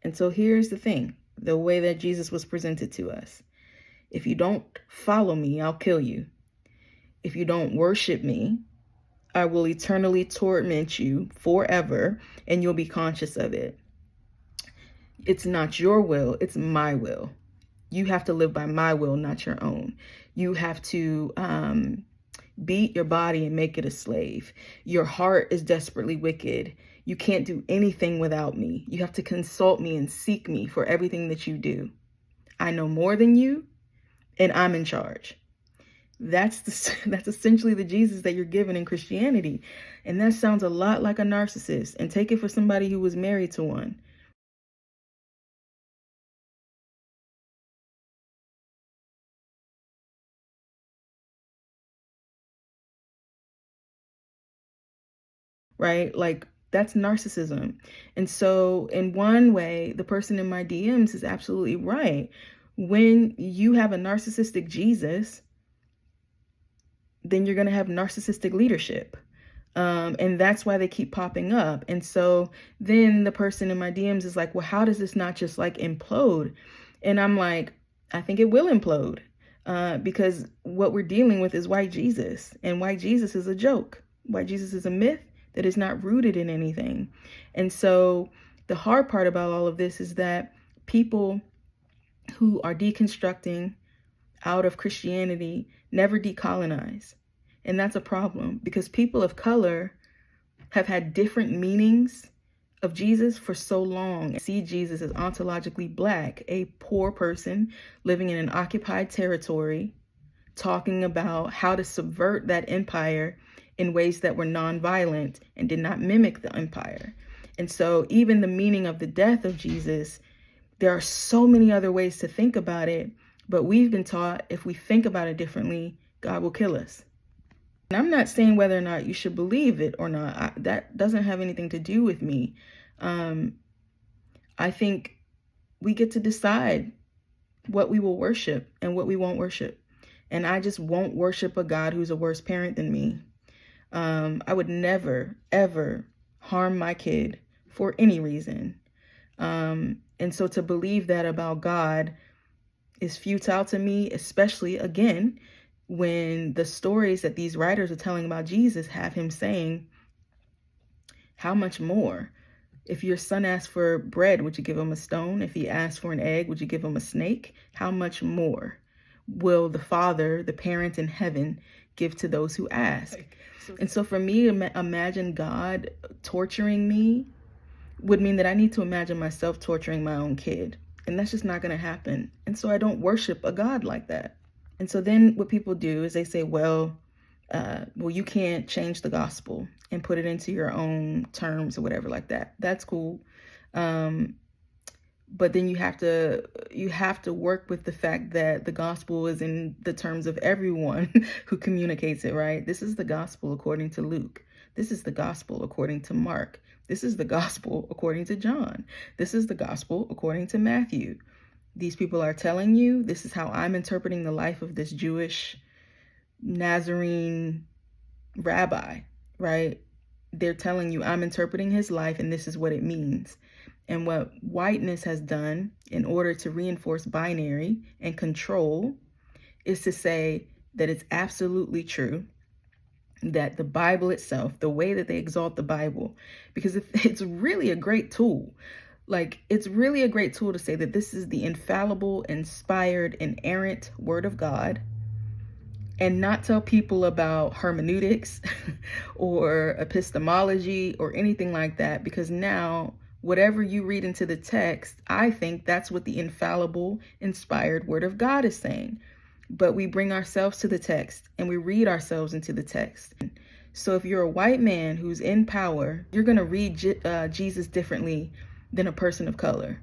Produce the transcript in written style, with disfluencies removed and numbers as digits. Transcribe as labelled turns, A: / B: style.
A: And so here's the thing, the way that Jesus was presented to us. If you don't follow me, I'll kill you. If you don't worship me, I will eternally torment you forever, and you'll be conscious of it. It's not your will, it's my will. You have to live by my will, not your own. You have to beat your body and make it a slave. Your heart is desperately wicked. You can't do anything without me. You have to consult me and seek me for everything that you do. I know more than you, and I'm in charge. That's essentially the Jesus that you're given in Christianity. And that sounds a lot like a narcissist. And take it for somebody who was married to one. Right? Like, that's narcissism. And so in one way, the person in my DMs is absolutely right. When you have a narcissistic Jesus, then you're going to have narcissistic leadership. And that's why they keep popping up. And so then the person in my DMs is like, well, how does this not just like implode? And I'm like, I think it will implode because what we're dealing with is white Jesus, and white Jesus is a joke. White Jesus is a myth that is not rooted in anything. And so the hard part about all of this is that people who are deconstructing out of Christianity never decolonize. And that's a problem because people of color have had different meanings of Jesus for so long. See Jesus as ontologically black, a poor person living in an occupied territory, talking about how to subvert that empire in ways that were nonviolent and did not mimic the empire. And so even the meaning of the death of Jesus, there are so many other ways to think about it, but we've been taught if we think about it differently, God will kill us. And I'm not saying whether or not you should believe it or not. That doesn't have anything to do with me. I think we get to decide what we will worship and what we won't worship. And I just won't worship a God who's a worse parent than me. I would never, ever harm my kid for any reason. And so to believe that about God is futile to me, especially, again, when the stories that these writers are telling about Jesus have him saying, how much more? If your son asked for bread, would you give him a stone? If he asked for an egg, would you give him a snake? How much more will the Father, the parent in heaven, give to those who ask? And so for me, imagine God torturing me would mean that I need to imagine myself torturing my own kid. And that's just not going to happen. And so I don't worship a God like that. And so then what people do is they say, well, you can't change the gospel and put it into your own terms or whatever like that. That's cool. But then you have to work with the fact that the gospel is in the terms of everyone who communicates it, right? This is the gospel according to Luke. This is the gospel according to Mark. This is the gospel according to John. This is the gospel according to Matthew. These people are telling you, this is how I'm interpreting the life of this Jewish Nazarene rabbi, right? They're telling you I'm interpreting his life and this is what it means. And what whiteness has done in order to reinforce binary and control is to say that it's absolutely true that the Bible itself, the way that they exalt the Bible, because it's really a great tool. Like, it's really a great tool to say that this is the infallible, inspired, inerrant word of God, and not tell people about hermeneutics or epistemology or anything like that, because now whatever you read into the text, I think that's what the infallible, inspired word of God is saying. But we bring ourselves to the text and we read ourselves into the text. So if you're a white man who's in power, you're going to read Jesus differently than a person of color.